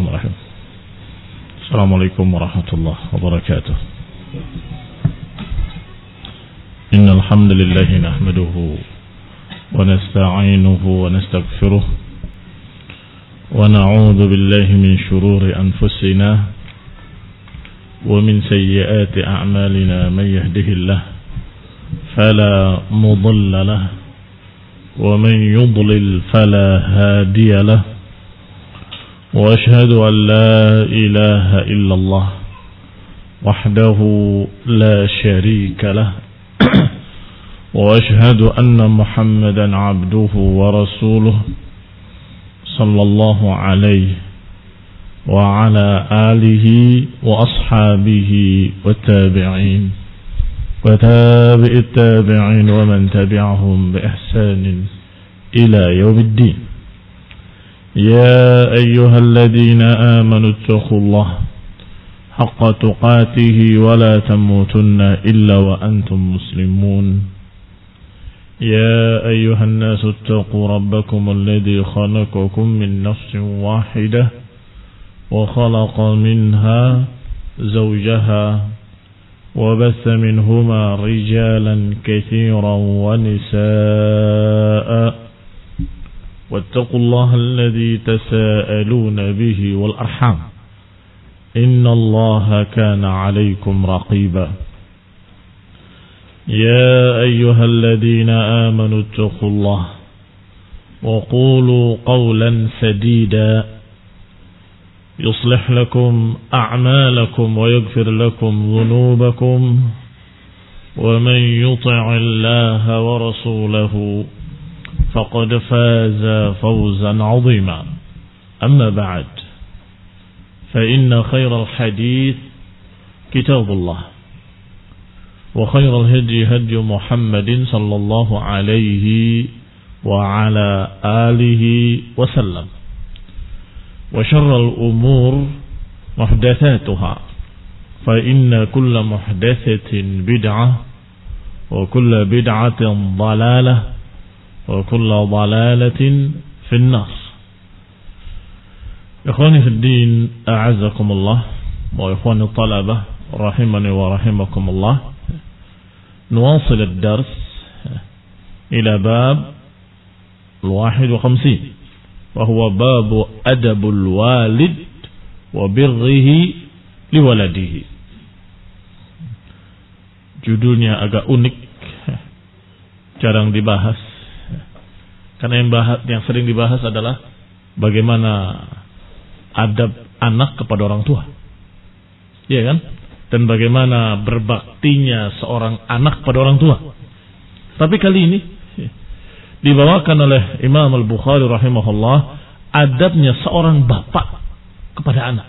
Bismillahirrahmanirrahim. Assalamualaikum warahmatullahi wabarakatuh. Innal hamdalillah nahmaduhu wa nasta'inuhu wa nastaghfiruh wa na'udzu billahi min shururi anfusina wa min sayyiati a'malina man yahdihillahu fala mudilla lahu wa man yudlil fala hadiya lahu. وأشهد أن لا إله إلا الله وحده لا شريك له وأشهد أن محمدا عبده ورسوله صلى الله عليه وعلى آله وأصحابه والتابعين وتابع التابعين ومن تبعهم بإحسان إلى يوم الدين. يا أيها الذين آمنوا اتقوا الله حق تقاته ولا تموتن إلا وأنتم مسلمون. يا أيها الناس اتقوا ربكم الذي خلقكم من نفس واحدة وخلق منها زوجها وبث منهما رجالا كثيرا ونساء واتقوا الله الذي تساءلون به والأرحام إن الله كان عليكم رقيبا. يا أيها الذين آمنوا اتقوا الله وقولوا قولا سديدا يصلح لكم أعمالكم ويغفر لكم ذنوبكم ومن يطع الله ورسوله فقد فاز فوزا عظيما. أما بعد فإن خير الحديث كتاب الله وخير الهدي هدي محمد صلى الله عليه وعلى آله وسلم وشر الأمور محدثاتها فإن كل محدثة بدعة وكل بدعة ضلالة وكل ضلالة في النار. إخواني في الدين أعزكم الله وإخواني الطلبة رحمني ورحمكم الله. نواصل الدرس إلى باب 51 وهو باب أدب الوالد وبره لولده. Judulnya agak unik, jarang dibahas. Karena yang sering dibahas adalah bagaimana adab anak kepada orang tua. Iya kan? Dan bagaimana berbaktinya seorang anak pada orang tua. Tapi kali ini dibawakan oleh Imam Al-Bukhari rahimahullah adabnya seorang bapak kepada anak.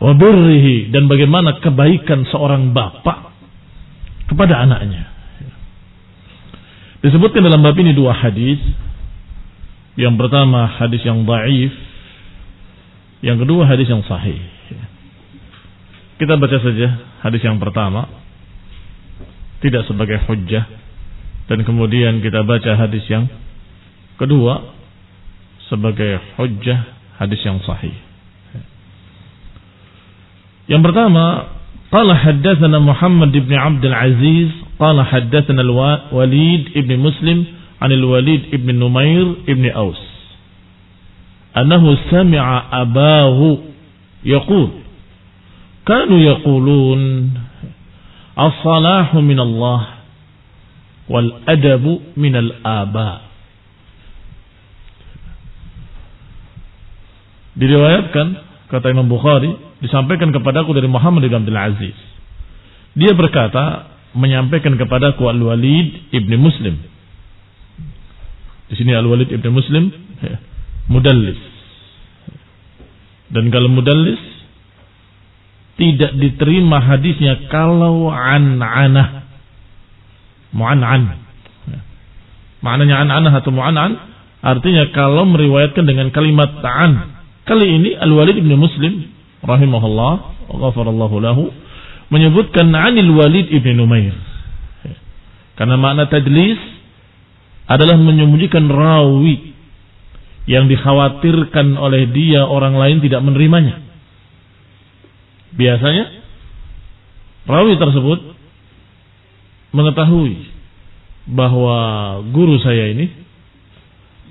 Wa birrihi, dan bagaimana kebaikan seorang bapak kepada anaknya. Disebutkan dalam bab ini dua hadis. Yang pertama hadis yang dhaif, yang kedua hadis yang sahih. Kita baca saja hadis yang pertama, tidak sebagai hujjah, dan kemudian kita baca hadis yang kedua sebagai hujjah, hadis yang sahih. Yang pertama, qala haddatsana Muhammad ibn Abdul Aziz qala haddatsana al-Walid ibn Muslim an al-Walid ibn Numair ibn Aus annahu sami'a abahu yaqul kanu yaqulun as-salahu min Allah wal adabu min al-aba. Diriwayatkan, kata Imam Bukhari, disampaikan kepadaku dari Muhammad bin Abdul Aziz. Dia berkata, menyampaikan kepadaku Al-Walid ibn Muslim. Di sini Al-Walid ibn Muslim mudallis. Dan kalau mudallis tidak diterima hadisnya kalau an-anah, mu'an-an. Maknanya an-anah atau mu'an-an artinya kalau meriwayatkan dengan kalimat ta'an. Kali ini Al-Walid ibn Muslim rahimahullah wa ghafarallahu lahu menyebutkan anil Walid ibn Numair. Karena makna tadlis adalah menyembunyikan rawi yang dikhawatirkan oleh dia orang lain tidak menerimanya. Biasanya rawi tersebut mengetahui bahwa guru saya ini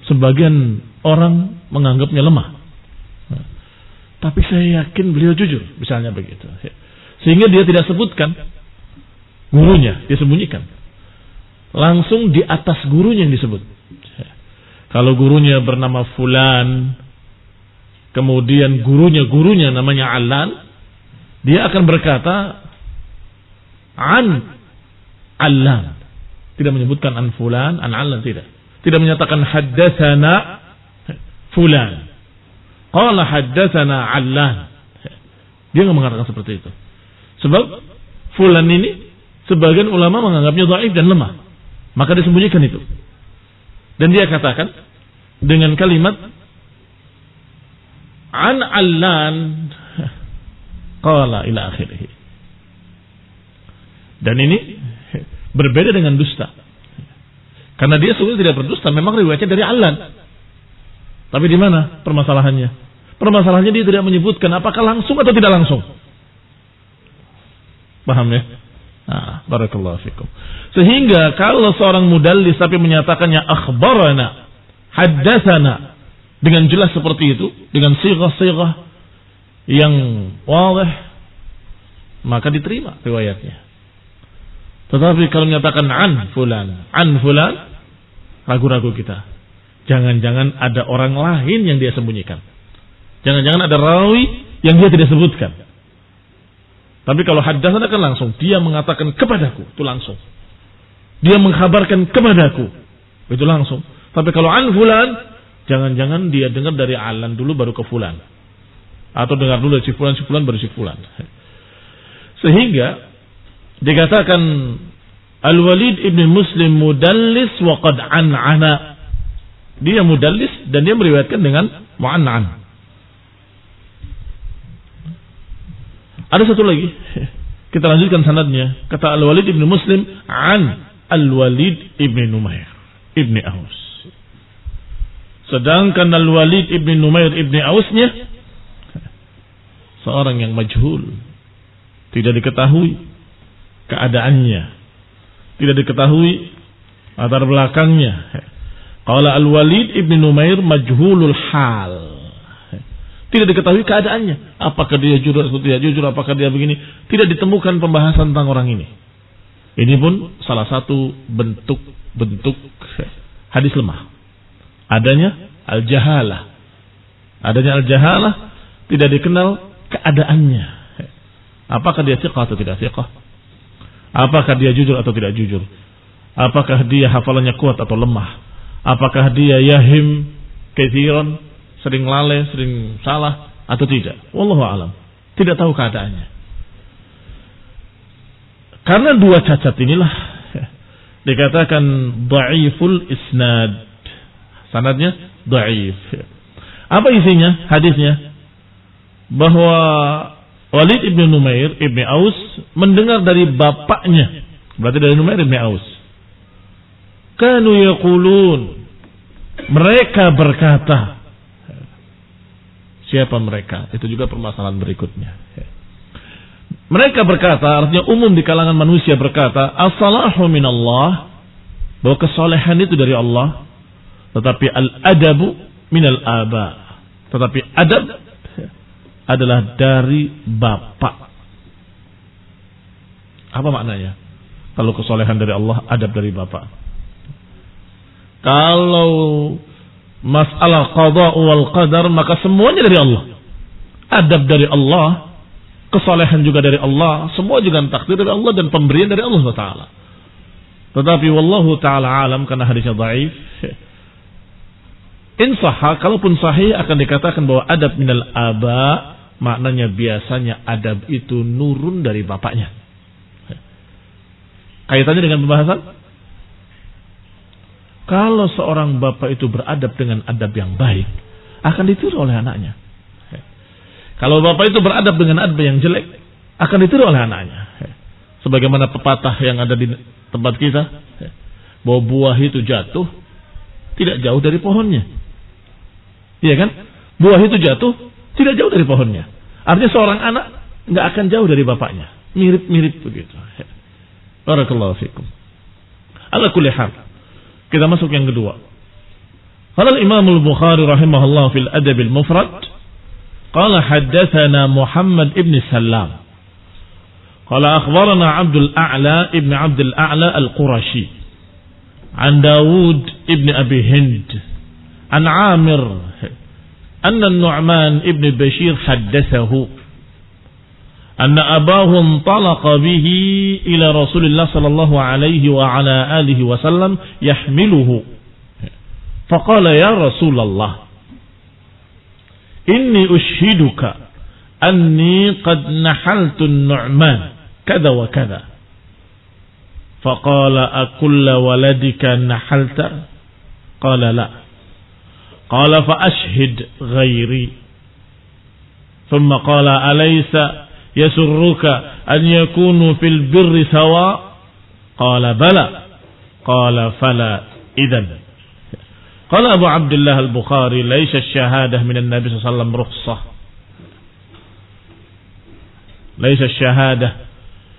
sebagian orang menganggapnya lemah, tapi saya yakin beliau jujur, misalnya begitu. Sehingga dia tidak sebutkan gurunya, dia sembunyikan. Langsung di atas gurunya yang disebut. Kalau gurunya bernama Fulan, kemudian gurunya namanya Allan, dia akan berkata an Allan. Tidak menyebutkan an Fulan, an Allan, tidak. Tidak menyatakan haddatsana Fulan, qala haddatsana Allan. Dia enggak mengatakan seperti itu. Sebab Fulan ini sebagian ulama menganggapnya dhaif dan lemah. Maka disembunyikan itu. Dan dia katakan dengan kalimat an Allan qala ila akhirih. Dan ini berbeda dengan dusta. Karena dia sebenarnya tidak berdusta, memang riwayatnya dari Allan. Tapi di mana permasalahannya? Permasalahannya dia tidak menyebutkan apakah langsung atau tidak langsung. Paham ya? Nah, barakallahu fikum. Sehingga kalau seorang mudallis tapi menyatakannya akhbarana, haddatsana dengan jelas seperti itu, dengan sighah-sighah yang wadih, maka diterima riwayatnya. Tetapi kalau menyatakan an fulan, ragu-ragu kita. Jangan-jangan ada orang lain yang dia sembunyikan. Jangan-jangan ada rawi yang dia tidak sebutkan. Tapi kalau haddatsana kan langsung, dia mengatakan kepadaku, itu langsung. Dia mengkhabarkan kepadaku, itu langsung. Tapi kalau an fulan, jangan-jangan dia dengar dari Alan dulu baru ke fulan. Atau dengar dulu dari si fulan baru si fulan. Sehingga dikatakan Al-Walid ibn Muslim mudallis wa qad an'ana. Dia mudallis dan dia meriwayatkan dengan mu'an'an. Ada satu lagi, kita lanjutkan sanadnya. Kata Al-Walid ibn Muslim an Al-Walid ibn Numair ibn Aus. Sedangkan Al-Walid ibn Numair ibn Ausnya seorang yang majhul, tidak diketahui keadaannya, tidak diketahui latar belakangnya. Qala Al-Walid ibn Numair majhulul hal. Tidak diketahui keadaannya. Apakah dia jujur atau tidak jujur, apakah dia begini. Tidak ditemukan pembahasan tentang orang ini. Ini pun salah satu bentuk hadis lemah. Adanya al-jahalah. Adanya al-jahalah, tidak dikenal keadaannya. Apakah dia thiqah atau tidak thiqah? Apakah dia jujur atau tidak jujur? Apakah dia hafalannya kuat atau lemah? Apakah dia yahim katsiran, sering lalai, sering salah atau tidak? Wallahu a'lam. Tidak tahu keadaannya. Karena dua cacat inilah dikatakan dhaiful isnad. Sanadnya dhaif. Apa isinya hadisnya? Bahwa Walid ibn Numair ibn Aus mendengar dari bapaknya, berarti dari Numair ibn Aus. Kanu yaqulun, mereka berkata. Siapa mereka? Itu juga permasalahan berikutnya. Mereka berkata, artinya umum di kalangan manusia berkata, as-salahu minallah, bahwa kesolehan itu dari Allah, tetapi al-adabu minal aba, tetapi adab adalah dari bapak. Apa maknanya? Kalau kesolehan dari Allah, adab dari bapak. Kalau masalah qada wal qadar, maka semuanya dari Allah. Adab dari Allah, kesolehan juga dari Allah, semua juga takdir dari Allah dan pemberian dari Allah Taala. Tetapi wallahu taala alam, karena hadisnya dhaif. In sahha, kalaupun sahih akan dikatakan bahwa adab minal aba, maknanya biasanya adab itu nurun dari bapaknya. Kaitannya dengan pembahasan, kalau seorang bapak itu beradab dengan adab yang baik, akan ditiru oleh anaknya. Kalau bapak itu beradab dengan adab yang jelek, akan ditiru oleh anaknya. Sebagaimana pepatah yang ada di tempat kita, bahwa buah itu jatuh tidak jauh dari pohonnya. Iya kan? Buah itu jatuh tidak jauh dari pohonnya. Artinya seorang anak nggak akan jauh dari bapaknya. Mirip-mirip begitu. Barakallahu fikum. Ala kulli hal. Kita masuk yang kedua. Qala Imam Al-Bukhari rahimahullah fil Adab Al-Mufrad, qala haddatsana Muhammad ibn Sallam. Qala akhbarana Abdul A'la ibn Abdul A'la Al-Qurashi. An Dawud ibn Abi Hind. An Amir أن النعمان ابن بشير حدثه أن أباه انطلق به إلى رسول الله صلى الله عليه وعلى آله وسلم يحمله فقال يا رسول الله إني أشهدك أني قد نحلت النعمان كذا وكذا فقال أكل ولدك نحلت قال لا قال فأشهد غيري ثم قال أليس يسرك أن يكونوا في البر سواء قال بلى قال فلا إذن قال أبو عبد الله البخاري ليس الشهادة من النبي صلى الله عليه وسلم رخصة ليس الشهادة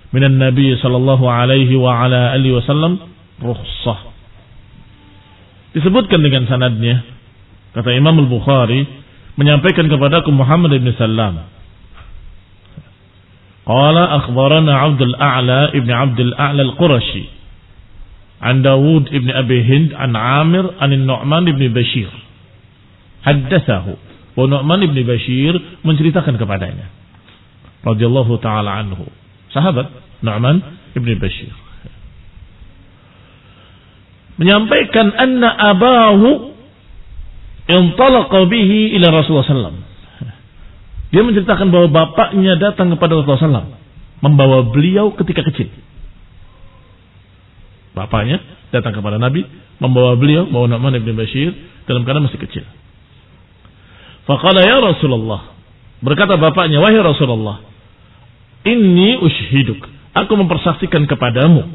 من النبي صلى الله عليه وعلى آله وسلم رخصة. Disebutkan dengan sanadnya, kata Imam Al-Bukhari menyampaikan kepadaku Muhammad ibn Sallam. Qala akhbarana Abdul A'la ibn Abdul A'la Al-Qurashi. An Dawud ibn Abi Hind an Amir an Nu'man ibn Bashir. Haddatsahu. Wa Nu'man ibn Bashir menceritakan kepadanya. Radhiyallahu ta'ala anhu. Sahabat Nu'man ibn Bashir. Menyampaikan anna abahu intalaqa bihi ila Rasulullah sallam. Dia menceritakan bahwa bapaknya datang kepada Rasulullah sallam, membawa beliau ketika kecil. Bapaknya datang kepada Nabi, membawa beliau, bawa Nu'man ibn Bashir dalam keadaan masih kecil. Faqala ya Rasulullah, berkata bapaknya, wahai Rasulullah, inni ushhiduk, aku mempersaksikan kepadamu,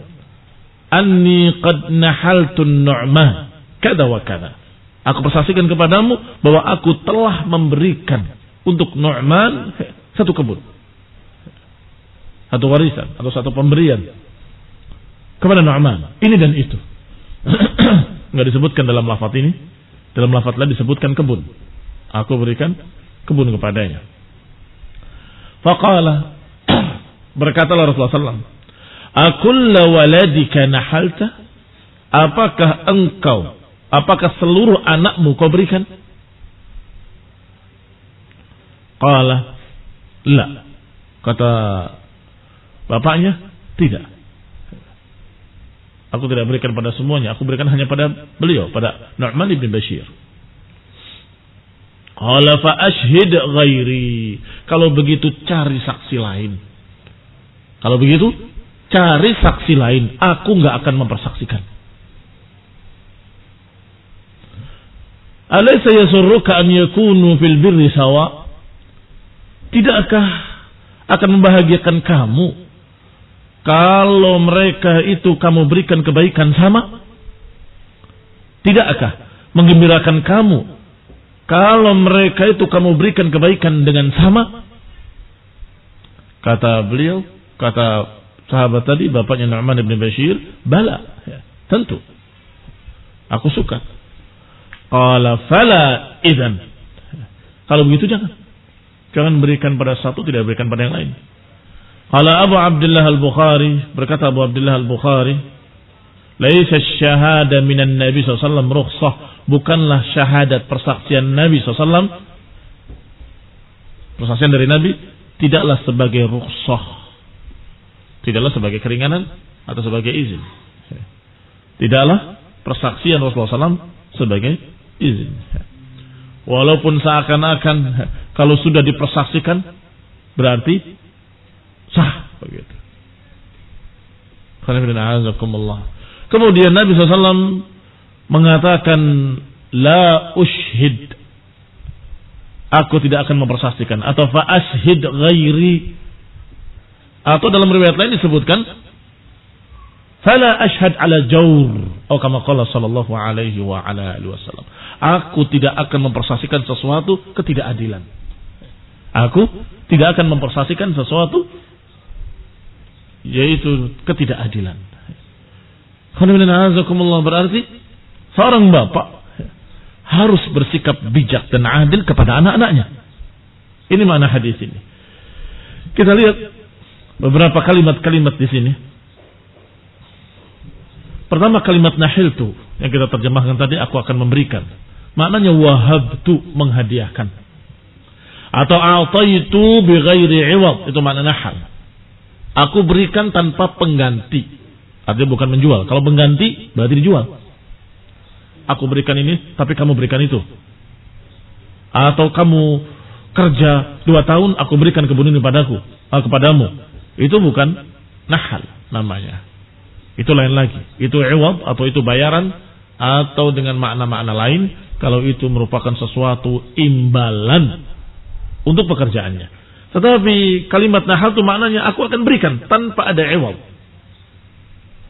anni qad nahaltun Nu'man kada wa kada. Aku persaksikan kepadamu bahwa aku telah memberikan untuk Nu'man satu kebun, satu warisan atau satu pemberian kepada Nu'man. Ini dan itu. Enggak disebutkan dalam lafaz ini. Dalam lafaz lain disebutkan kebun. Aku berikan kebun kepadanya. Faqala, berkatalah Rasulullah SAW, akulla waladika nahalta? Apakah seluruh anakmu kau berikan? Qala la. Kata bapaknya, tidak. Aku tidak berikan pada semuanya, aku berikan hanya pada beliau, pada Nu'man ibn Bashir. Qala fa ashhid ghairi. Kalau begitu cari saksi lain. Kalau begitu cari saksi lain, aku enggak akan mempersaksikan. Alaysa yasurruka an yakunu fil birri sawa? Tidakkah akan membahagiakan kamu kalau mereka itu kamu berikan kebaikan sama? Tidakkah menggembirakan kamu kalau mereka itu kamu berikan kebaikan dengan sama? Kata beliau, kata sahabat tadi, bapaknya Nu'man ibn Bashir, bala, ya, tentu. Aku suka. Qala fala idzan. Kalau begitu jangan berikan pada satu, tidak berikan pada yang lain. Qala Abu Abdullah Al-Bukhari, berkata Abu Abdullah Al-Bukhari, laisa syahada minan Nabi SAW rukhsah, bukanlah syahadat persaksian Nabi SAW, persaksian dari Nabi tidaklah sebagai rukhsah, tidaklah sebagai keringanan atau sebagai izin. Tidaklah persaksian Rasulullah SAW sebagai izin. Walaupun seakan-akan kalau sudah dipersaksikan berarti sah begitu. Kemudian Nabi SAW mengatakan la ushhid, aku tidak akan mempersaksikan, atau fa ashhid ghairi, atau dalam riwayat lain disebutkan Fala ashhad ala jawr. Oh, kama qala sallallahu alaihi wa ala alihi wasallam. Aku tidak akan mempersaksikan sesuatu ketidakadilan. Aku tidak akan mempersaksikan sesuatu yaitu ketidakadilan. Berarti seorang bapak harus bersikap bijak dan adil kepada anak-anaknya. Ini makna hadis ini. Kita lihat beberapa kalimat-kalimat di sini. Pertama kalimat nahiltu yang kita terjemahkan tadi, aku akan memberikan. Maknanya wahabtu, menghadiahkan. Atau a'taitu bighairi 'iwad, itu makna nahal. Aku berikan tanpa pengganti. Artinya bukan menjual. Kalau pengganti berarti dijual. Aku berikan ini tapi kamu berikan itu. Atau kamu kerja 2 tahun, aku berikan kebun ini kepadamu. Itu bukan nahal namanya. Itu lain lagi. Itu 'iwad atau itu bayaran atau dengan makna-makna lain kalau itu merupakan sesuatu imbalan untuk pekerjaannya. Tetapi kalimat nahal itu maknanya aku akan berikan tanpa ada 'iwad.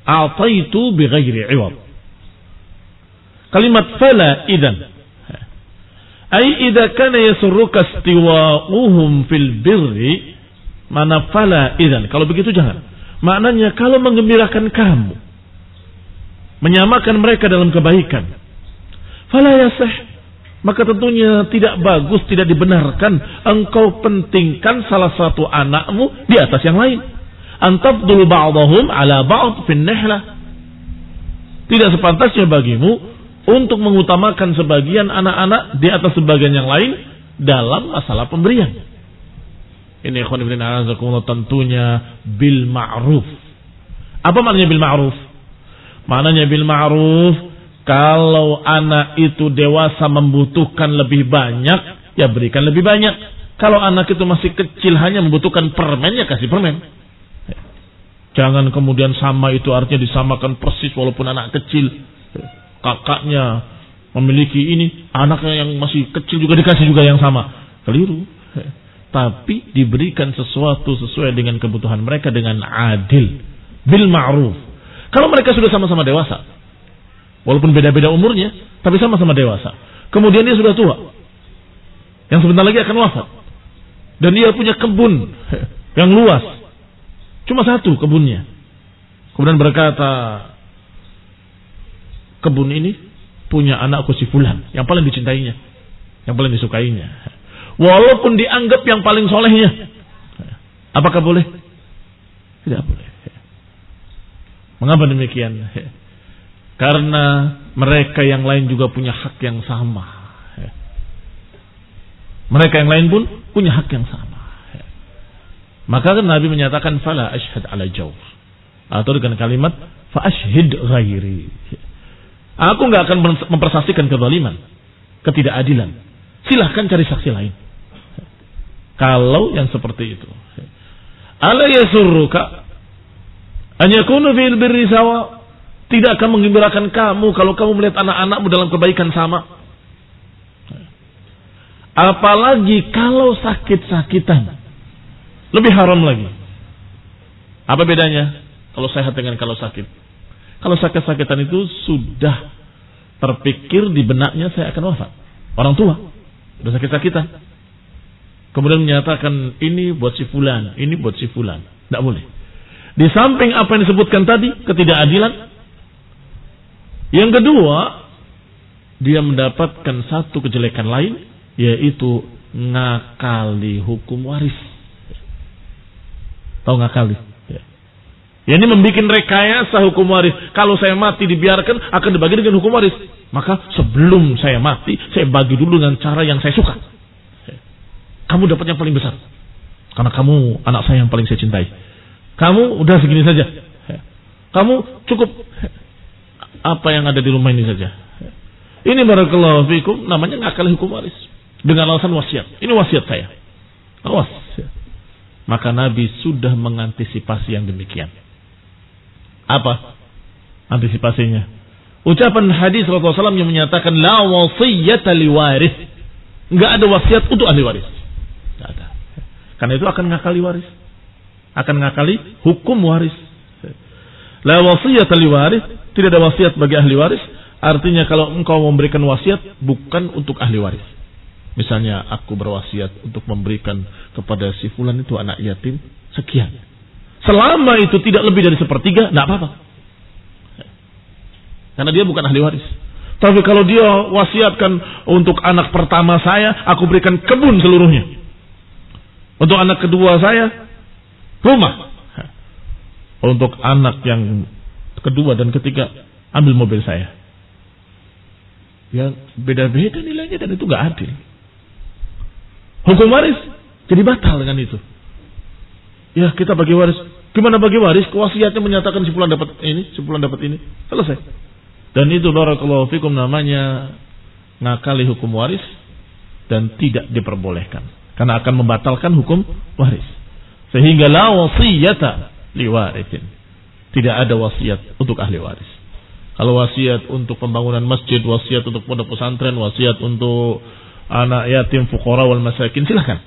A'taitu bighairi 'iwad. Kalimat fala idan. Ai idza kana yasurruka istiwa'uhum fil birri, mana fala idan. Kalau begitu jangan. Maknanya kalau menggembirakan kamu, menyamakan mereka dalam kebaikan, fala yasih, maka tentunya tidak bagus, tidak dibenarkan engkau pentingkan salah satu anakmu di atas yang lain. Antafdulu ba'dahum ala ba'd fin nihlah. Tidak sepantasnya bagimu untuk mengutamakan sebagian anak-anak di atas sebagian yang lain dalam masalah pemberian. Ini ikhwan fillah azakumullah, tentunya bil ma'ruf. Apa maknanya bil ma'ruf? Maknanya bil ma'ruf, kalau anak itu dewasa membutuhkan lebih banyak, ya berikan lebih banyak. Kalau anak itu masih kecil hanya membutuhkan permen, ya kasih permen. Jangan kemudian sama itu artinya disamakan persis walaupun anak kecil. Kakaknya memiliki ini, anaknya yang masih kecil juga dikasih juga yang sama. Keliru. Tapi diberikan sesuatu sesuai dengan kebutuhan mereka dengan adil, bil ma'ruf. Kalau mereka sudah sama-sama dewasa, walaupun beda-beda umurnya, tapi sama-sama dewasa. Kemudian dia sudah tua, yang sebentar lagi akan wafat, dan dia punya kebun yang luas, cuma satu kebunnya. Kemudian berkata, kebun ini punya anakku si fulan, yang paling dicintainya, yang paling disukainya. Walaupun dianggap yang paling solehnya, apakah boleh? Tidak boleh. Mengapa demikian? Karena mereka yang lain juga punya hak yang sama. Mereka yang lain pun punya hak yang sama. Maka kan Nabi menyatakan fala ashhad ala jawr, atau dengan kalimat fa ashhid ghairi. Aku enggak akan mempersaksikan kezaliman, ketidakadilan. Silahkan cari saksi lain. Kalau yang seperti itu. Ala yasurruka an yakunu fil birri sawa. Tidak akan menggembirakan kamu kalau kamu melihat anak-anakmu dalam kebaikan sama. Apalagi kalau sakit-sakitan. Lebih haram lagi. Apa bedanya kalau sehat dengan kalau sakit? Kalau sakit-sakitan itu sudah terpikir di benaknya saya akan wafat. Orang tua sudah sakit-sakitan. Kemudian menyatakan ini buat si fulan, ini buat si fulan. Tidak boleh. Di samping apa yang disebutkan tadi, ketidakadilan. Yang kedua, dia mendapatkan satu kejelekan lain, yaitu ngakali hukum waris. Tahu ngakali? Ya, ini membuat rekayasa hukum waris. Kalau saya mati dibiarkan akan dibagi dengan hukum waris. Maka sebelum saya mati, saya bagi dulu dengan cara yang saya suka. Kamu dapat yang paling besar. Karena kamu anak saya yang paling saya cintai. Kamu udah segini saja. Kamu cukup apa yang ada di rumah ini saja. Ini barakallahu fikum namanya ngakali hukum waris. Dengan alasan wasiat. Ini wasiat saya. Awas. Maka Nabi sudah mengantisipasi yang demikian. Apa antisipasinya? Ucapan hadis Rasulullah SAW yang menyatakan la wasiyyata liwaris. Enggak ada wasiat untuk ahli waris. Enggak ada. Karena itu akan ngakali waris. Akan ngakali hukum waris. La wasiyata li waris, tidak ada wasiat bagi ahli waris. Artinya kalau engkau memberikan wasiat bukan untuk ahli waris. Misalnya aku berwasiat untuk memberikan kepada si fulan itu anak yatim sekian. Selama itu tidak lebih dari sepertiga, tidak apa-apa. Karena dia bukan ahli waris. Tapi kalau dia wasiatkan untuk anak pertama saya, aku berikan kebun seluruhnya. Untuk anak kedua saya, rumah. Untuk anak yang kedua dan ketiga, ambil mobil saya. Ya beda-beda nilainya dan itu gak adil. Hukum waris jadi batal dengan itu. Ya kita bagi waris. Gimana bagi waris? Wasiatnya menyatakan si fulan dapat ini, si fulan dapat ini. Selesai. Dan itu barakallahu fikum namanya ngakali hukum waris dan tidak diperbolehkan. Karena akan membatalkan hukum waris. Sehingga la wasiyata liwarithin. Tidak ada wasiat untuk ahli waris. Kalau wasiat untuk pembangunan masjid, wasiat untuk pondok pesantren, wasiat untuk anak yatim, fuqara wal masakin, silakan.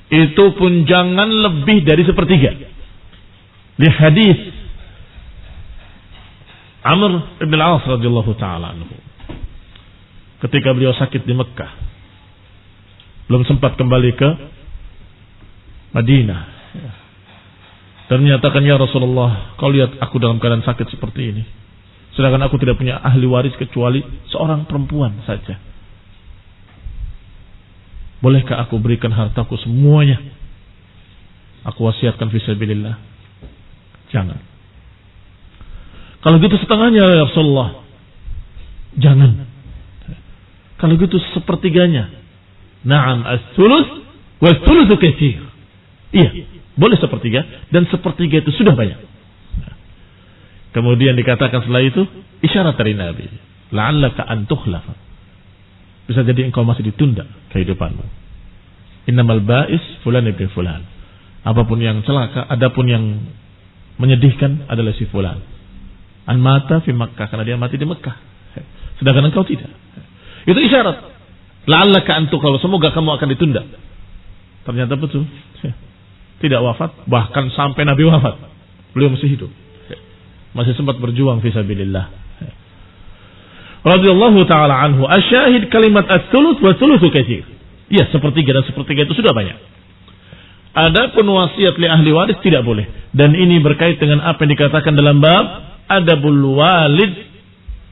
Itu pun jangan lebih dari sepertiga. Li hadis Amr ibn al-As radhiyallahu taala anhu. Ketika beliau sakit di Mekah, belum sempat kembali ke Madinah. Dan menyatakan, ya Rasulullah, kau lihat aku dalam keadaan sakit seperti ini. Sedangkan aku tidak punya ahli waris kecuali seorang perempuan saja. Bolehkah aku berikan hartaku semuanya? Aku wasiatkan fisabilillah. Jangan. Kalau gitu setengahnya ya Rasulullah. Jangan. Kalau gitu sepertiganya. Na'am as-sulus wa as-sulusu katsir. Iya. Boleh sepertiga, dan sepertiga itu sudah banyak. Kemudian dikatakan setelah itu, isyarat dari Nabi. La'allaka an tukhlafa. Bisa jadi engkau masih ditunda kehidupanmu. Innamal ba'is fulan ibn fulan. Apapun yang celaka, adapun yang menyedihkan adalah si fulan. An mata fi Makkah, karena dia mati di Mekah. Sedangkan engkau tidak. Itu isyarat. La'allaka an tukhlafa. Semoga kamu akan ditunda. Ternyata betul. Tidak wafat, bahkan sampai Nabi wafat beliau masih hidup, masih sempat berjuang fisabilillah. Radhiyallahu taala anhu. Asyahid kalimat as-sulus wa sulusu katsir. Ya, sepertiga dan sepertiga itu sudah banyak. Adapun wasiat li ahli waris tidak boleh, dan ini berkait dengan apa yang dikatakan dalam bab adabul walid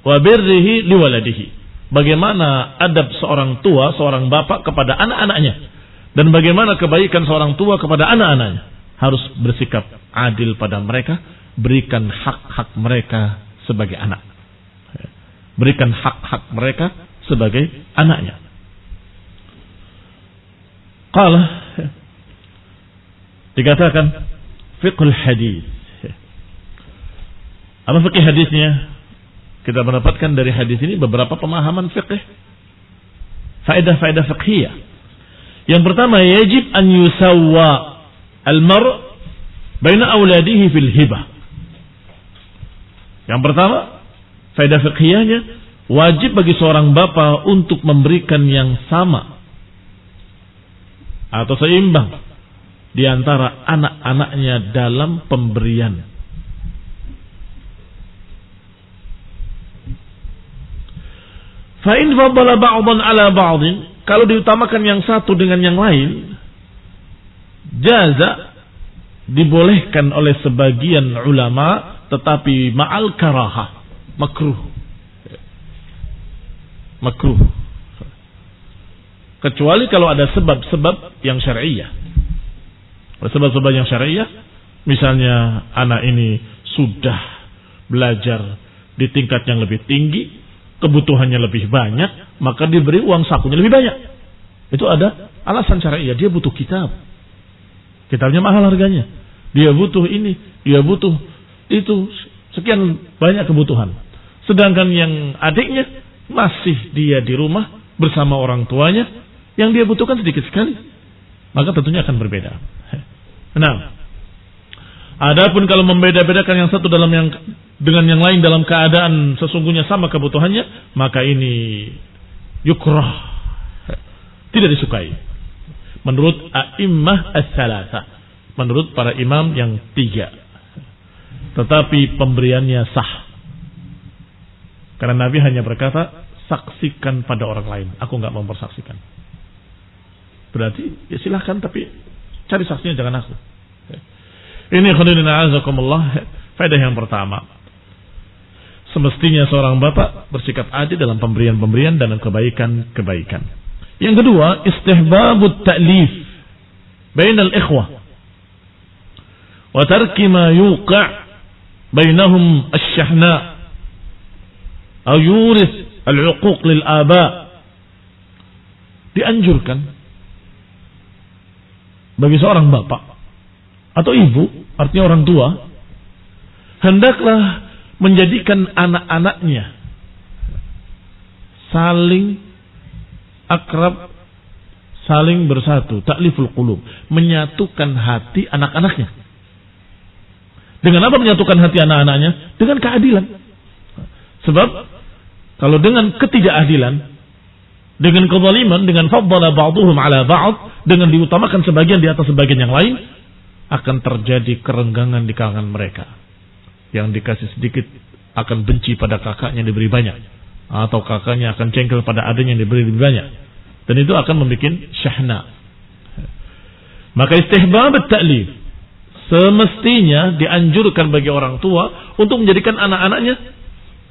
wa birrihi li waladihi. Bagaimana adab seorang tua, seorang bapak kepada anak-anaknya. Dan bagaimana kebaikan seorang tua kepada anak-anaknya. Harus bersikap adil pada mereka. Berikan hak-hak mereka sebagai anak. Berikan hak-hak mereka sebagai anaknya. Qala, dikatakan fiqhul hadis. Apa fiqh hadisnya? Kita mendapatkan dari hadis ini beberapa pemahaman fiqh. Faedah-faedah fiqhiyah. Yang pertama, yajib an yusawwa al-mar' baina auladihi fil hibah. Yang pertama, faedah fiqhiyahnya, wajib bagi seorang bapa untuk memberikan yang sama atau seimbang di antara anak-anaknya dalam pemberian. Fa in faddala ba'dhan ala ba'dhin, kalau diutamakan yang satu dengan yang lain, jaza, dibolehkan oleh sebagian ulama, tetapi ma'al karahah, makruh. Makruh. Kecuali kalau ada sebab-sebab yang syariah. Sebab-sebab yang syariah, misalnya anak ini sudah belajar di tingkat yang lebih tinggi, kebutuhannya lebih banyak, maka diberi uang sakunya lebih banyak. Itu ada alasan syariah. Dia butuh kitab. Kitabnya mahal harganya. Dia butuh ini, dia butuh itu, sekian banyak kebutuhan. Sedangkan yang adiknya masih dia di rumah bersama orang tuanya, yang dia butuhkan sedikit sekali. Maka tentunya akan berbeda. Nah, adapun kalau membeda-bedakan yang satu dengan yang lain dalam keadaan sesungguhnya sama kebutuhannya, maka ini yukrah, tidak disukai. Menurut a'immah as-salasa, menurut para imam yang tiga. tetapi pemberiannya sah. Karena Nabi hanya berkata, saksikan pada orang lain, aku enggak mempersaksikan. Berarti ya silahkan, tapi cari saksinya jangan aku. Ini khairuنا azakumullah, faedah yang pertama. Semestinya seorang bapak bersikap adil dalam pemberian-pemberian dan kebaikan-kebaikan. Yang kedua, istihbabut ta'lif bainal ikhwah wa tarki ma yuqa' bainahum asy-syahna aw yuris al-'uquq lil aba. Dianjurkan bagi seorang bapak atau ibu, artinya orang tua, hendaklah menjadikan anak-anaknya saling akrab, saling bersatu, ta'liful qulub, menyatukan hati anak-anaknya. Dengan apa menyatukan hati anak-anaknya? Dengan keadilan. Sebab kalau dengan ketidakadilan, dengan kezaliman, dengan faddala ba'duhum ala ba'd, dengan diutamakan sebagian di atas sebagian yang lain, akan terjadi kerenggangan di kalangan mereka. Yang dikasih sedikit akan benci pada kakaknya diberi banyak, atau kakaknya akan cengkel pada adanya yang diberi lebih banyak, dan itu akan membuat syahna. Maka istihbab at-ta'lif, semestinya dianjurkan bagi orang tua untuk menjadikan anak-anaknya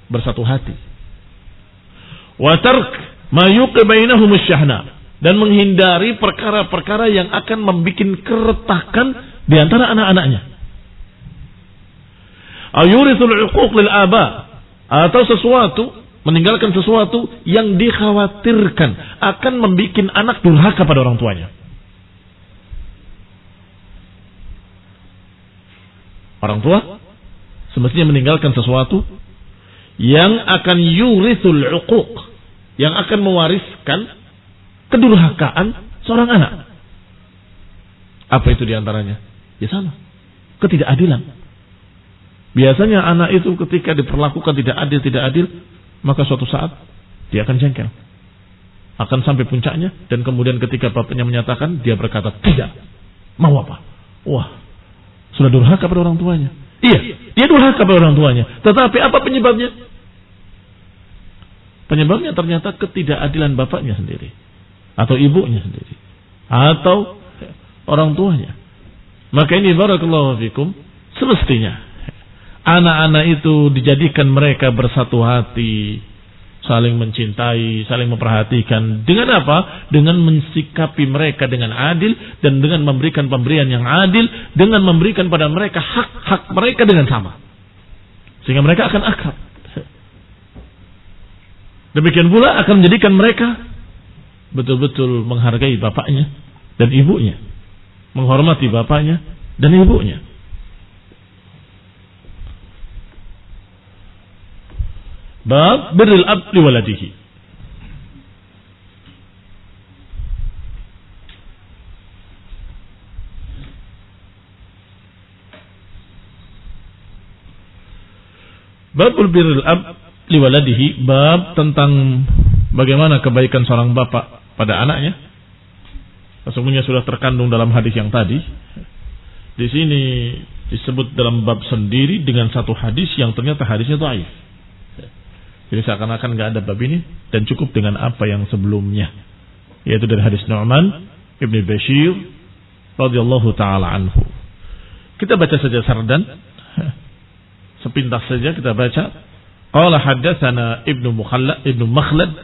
bersatu hati. Wa tark ma yuqi bainahum asy-syahna, dan menghindari perkara-perkara yang akan membuat keretakan di antara anak-anaknya. Ayurisul 'uquq lil aba, atau sesuatu, meninggalkan sesuatu yang dikhawatirkan akan membuat anak durhaka pada orang tuanya. Orang tua semestinya meninggalkan sesuatu yang akan yurisul 'uquq, yang akan mewariskan kedurhakaan seorang anak. Apa itu diantaranya? Ya sama, ketidakadilan. Biasanya anak itu ketika diperlakukan tidak adil, maka suatu saat dia akan jengkel, akan sampai puncaknya, dan kemudian ketika bapaknya menyatakan, dia berkata tidak, mau apa? Wah, sudah durhaka pada orang tuanya. Iya, dia durhaka pada orang tuanya. Tetapi apa penyebabnya? Penyebabnya ternyata ketidakadilan bapaknya sendiri, atau ibunya sendiri, atau orang tuanya. Maka ini barakallahu fikum, semestinya anak-anak itu dijadikan mereka bersatu hati, saling mencintai, saling memperhatikan. Dengan apa? Dengan mensikapi mereka dengan adil, dan dengan memberikan pemberian yang adil, dengan memberikan pada mereka hak-hak mereka dengan sama, sehingga mereka akan akrab. Demikian pula akan menjadikan mereka betul-betul menghargai bapaknya dan ibunya, menghormati bapaknya dan ibunya. Bab birrul ab li waladihi. Babul birrul ab li waladihi, bab tentang bagaimana kebaikan seorang bapak pada anaknya. Sesungguhnya sudah terkandung dalam hadis yang tadi. Di sini disebut dalam bab sendiri dengan satu hadis yang ternyata hadisnya dhaif. Jadi seakan-akan gak ada bab ini, dan cukup dengan apa yang sebelumnya, yaitu dari hadis Nu'man Ibn Bashir radhiyallahu ta'ala anhu. Kita baca saja sardan, sepintas saja kita baca. Qala haddatsana Ibnu Makhlad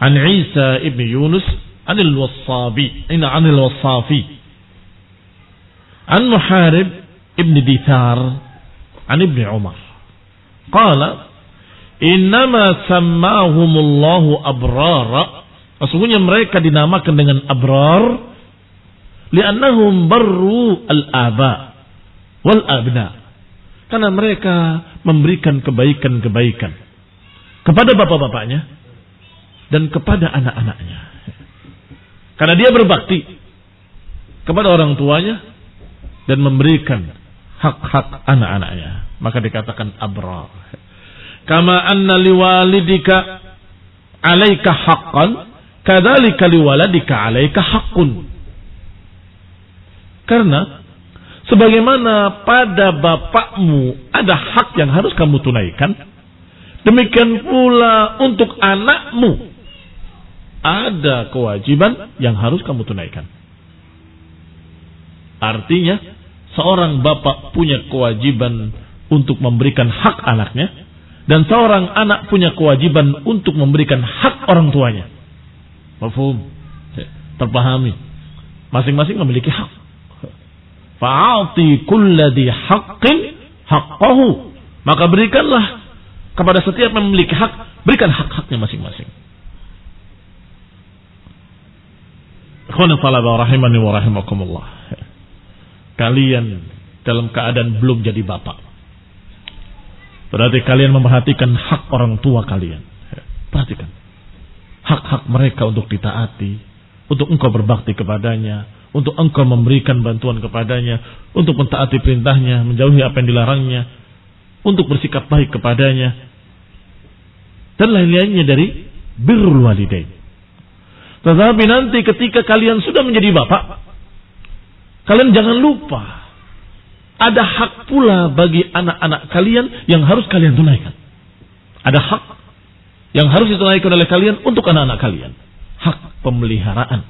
an Isa Ibn Yunus anil Wassafi an Muharib Ibn Dithar an Ibn Umar qala innama sammahumullahu abrara, sesungguhnya mereka dinamakan dengan abrar li'annahum barru al-aba wal abna, karena mereka memberikan kebaikan-kebaikan kepada bapak-bapaknya dan kepada anak-anaknya, karena dia berbakti kepada orang tuanya dan memberikan hak-hak anak-anaknya, maka dikatakan abrar. Kama anna liwalidika alaika haqqan, kadzalika liwaladika alaika haqqun. Karena Sebagaimana pada bapakmu ada hak yang harus kamu tunaikan, demikian pula untuk anakmu ada kewajiban yang harus kamu tunaikan. Artinya, seorang bapak punya kewajiban untuk memberikan hak anaknya, dan seorang anak punya kewajiban untuk memberikan hak orang tuanya. Mafhum? Terpahami? Masing-masing memiliki hak. Fa'ati kulladhi haqqin haqqahu. Maka berikanlah kepada setiap yang memiliki hak, berikan hak-haknya masing-masing. Ikhwan talaba rahimani wa rahimakumullah. Kalian dalam keadaan belum jadi bapak. Berarti kalian memperhatikan hak orang tua kalian. Perhatikan. Hak-hak mereka untuk ditaati, untuk engkau berbakti kepadanya, untuk engkau memberikan bantuan kepadanya, untuk mentaati perintahnya, menjauhi apa yang dilarangnya, untuk bersikap baik kepadanya, dan lain-lainnya dari birrul walidain. Tetapi nanti ketika kalian sudah menjadi bapak, kalian jangan lupa ada hak pula bagi anak-anak kalian yang harus kalian tunaikan. Ada hak yang harus ditunaikan oleh kalian untuk anak-anak kalian. Hak pemeliharaan,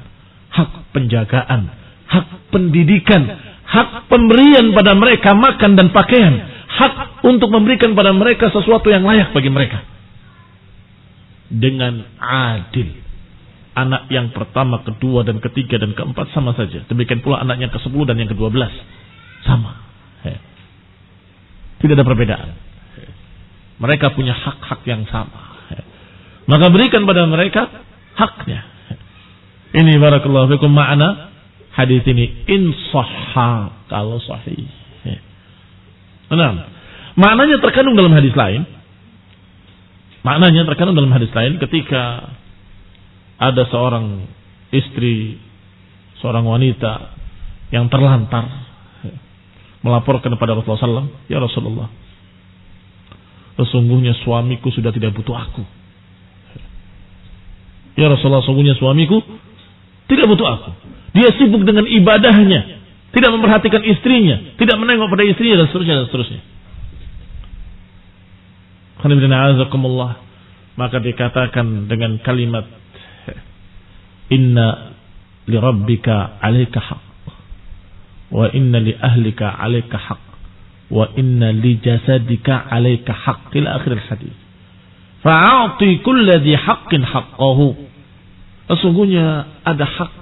hak penjagaan, hak pendidikan, hak pemberian pada mereka makan dan pakaian, hak untuk memberikan pada mereka sesuatu yang layak bagi mereka. Dengan adil. Anak yang pertama, kedua, dan ketiga, dan keempat sama saja. Demikian pula anak yang ke-10 dan yang ke-12. Sama. Tidak ada perbedaan. Mereka punya hak-hak yang sama. Maka berikan pada mereka haknya. Ini barakallahu fikum makna hadis ini, in sahha, kalau sahih. Nah, maknanya terkandung dalam hadis lain. Maknanya terkandung dalam hadis lain ketika ada seorang istri, seorang wanita yang terlantar melaporkan kepada Rasulullah SAW, ya Rasulullah, sesungguhnya suamiku sudah tidak butuh aku. Ya Rasulullah, sesungguhnya suamiku tidak butuh aku. Dia sibuk dengan ibadahnya, tidak memperhatikan istrinya, tidak menengok pada istrinya, dan seterusnya, dan seterusnya. Maka dikatakan dengan kalimat, inna li rabbika alaika haq, wa inna li ahlika alaika haq, wa inna li jasadika alaika haq, ila akhir hadis. Fa'ati kulladhi haqqin haqqahu. Sesungguhnya ada hak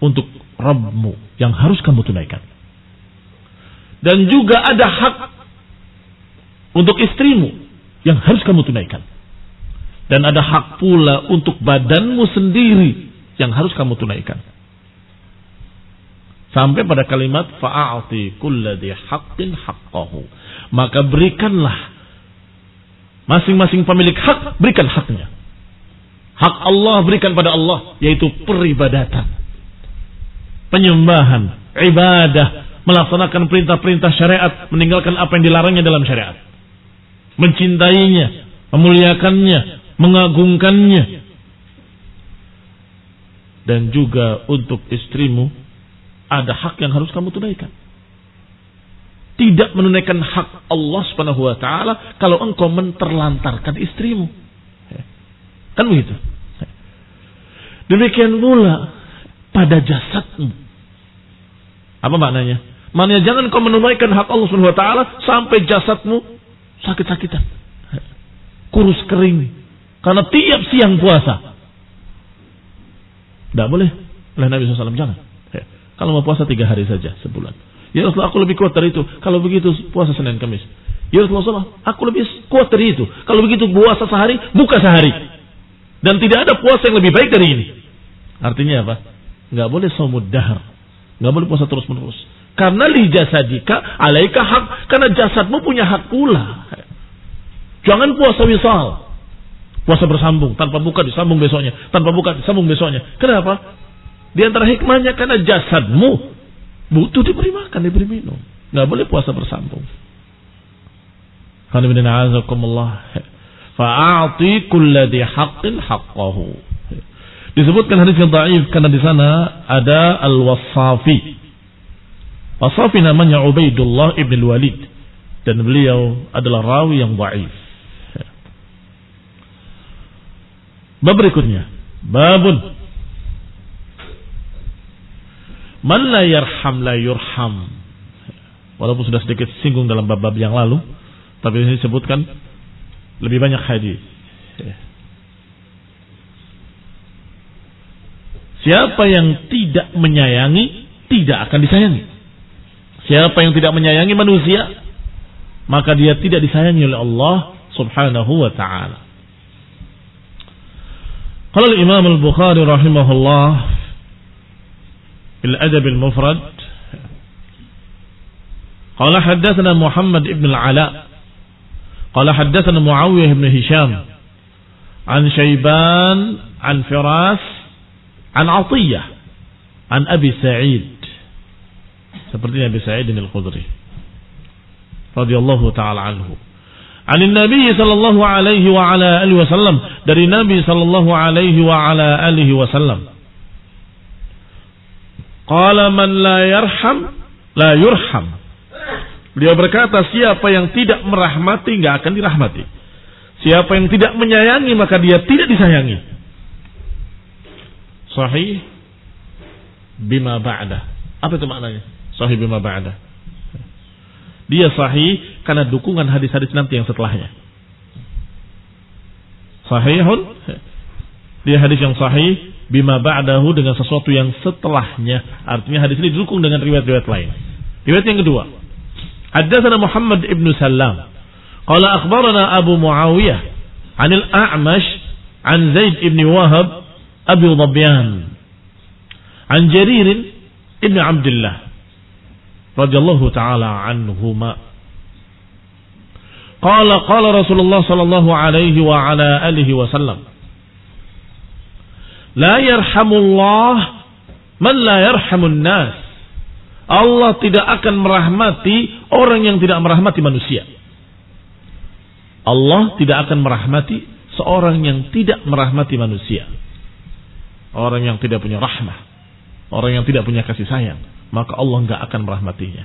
untuk Rabbmu yang harus kamu tunaikan. Dan juga ada hak untuk istrimu yang harus kamu tunaikan. Dan ada hak pula untuk badanmu sendiri yang harus kamu tunaikan. Sampai pada kalimat fa'ati kulladhi haqqin haqqahu. Maka berikanlah, masing-masing pemilik hak berikan haknya. Hak Allah berikan pada Allah, yaitu peribadatan, penyembahan, ibadah, melaksanakan perintah-perintah syariat, meninggalkan apa yang dilarangnya dalam syariat, mencintainya, memuliakannya, mengagungkannya. Dan juga untuk istrimu ada hak yang harus kamu tunaikan. Tidak menunaikan hak Allah Subhanahu wa taala kalau engkau menterlantarkan istrimu. Kan begitu. Demikian pula pada jasadmu. Apa maknanya? Maknanya jangan kau menunaikan hak Allah Subhanahu wa taala sampai jasadmu sakit-sakitan, kurus kering karena tiap siang puasa. Tidak boleh oleh Nabi SAW, jangan. Kalau mau puasa 3 hari saja sebulan. Ya Rasulullah, aku lebih kuat dari itu. Kalau begitu puasa Senin Kamis. Ya Rasulullah, aku lebih kuat dari itu. Kalau begitu puasa sehari, buka sehari. Dan tidak ada puasa yang lebih baik dari ini. Artinya apa? Nggak boleh saumud dahar. Nggak boleh puasa terus-menerus. Karena li jasadika alaika hak. Karena jasadmu punya hak pula. Jangan puasa wisal. Puasa bersambung, tanpa buka disambung besoknya, tanpa buka disambung besoknya. Kenapa? Di antara hikmahnya karena jasadmu butuh diberi makan, diberi minum. Nggak boleh puasa bersambung. Fa'ati kulladhi haqqin haqqahu. Disebutkan hadis yang dhaif karena di sana ada al-wassafi. As-Safi namanya Ubaidullah ibn al-Walid, dan beliau adalah rawi yang dhaif. Bab berikutnya, babun man la yarham la yurham. Walaupun sudah sedikit singgung dalam bab-bab yang lalu, tapi ini disebutkan lebih banyak hadis. Siapa yang tidak menyayangi tidak akan disayangi. Siapa yang tidak menyayangi manusia, maka dia tidak disayangi oleh Allah Subhanahu wa ta'ala. Qala al-Imam al-Bukhari rahimahullah fil Adab al-Mufrad, qala haddatsana Muhammad ibn al-Ala qala haddatsana Muawiyah ibn Hisham an Shayban an Firas an Atiyah an Abi Sa'id, seperti Abi Sa'id al-Khudri radhiyallahu ta'ala anhu, an Nabi sallallahu alaihi wa ala alihi wasallam, dari Nabi sallallahu alaihi wa ala alihi wasallam, qala man la yarham la yurham. Beliau berkata, siapa yang tidak merahmati enggak akan dirahmati. Siapa yang tidak menyayangi maka dia tidak disayangi. Sahih bima ba'da. Apa itu maknanya? Sahih bima ba'da. Dia sahih karena dukungan hadis-hadis nanti yang setelahnya. Sahihun, dia hadis yang sahih bima ba'dahu, dengan sesuatu yang setelahnya. Artinya hadis ini didukung dengan riwayat-riwayat lain. Riwayat yang kedua, haddatsana Muhammad ibn Sallam qala akhbarana Abu Muawiyah an al-A'mash an Zaid ibn Wahab Abi Dhabyan an Jarir ibn Abdullah radhiyallahu ta'ala anhuma qala Rasulullah sallallahu alaihi wa ala alihi wasallam, la yarhamullah man la yarhamun nas. Allah tidak akan merahmati orang yang tidak merahmati manusia. Allah tidak akan merahmati seorang yang tidak merahmati manusia. Orang yang tidak punya rahmah, orang yang tidak punya kasih sayang, maka Allah enggak akan merahmatinya.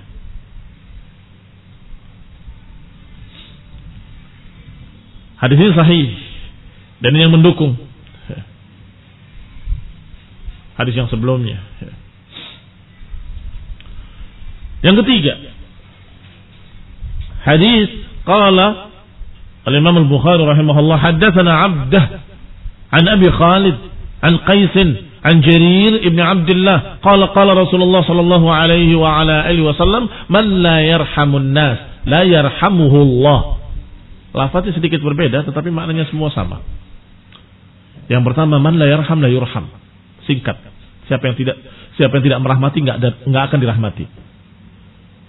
Hadis ini sahih dan ini yang mendukung hadis yang sebelumnya. Yang ketiga, hadis qala al-Imam al-Bukhari rahimahullah haddatsana Abdah an Abi Khalid an Qais an Jarir ibn Abdullah qala qala Rasulullah sallallahu alaihi wa ala alihi wasallam, man la yarhamun nas la yarhamuhu Allah. Lafaznya sedikit berbeda tetapi maknanya semua sama. Yang pertama, man la yarham la yurham. Singkat. Siapa yang tidak merahmati enggak akan dirahmati.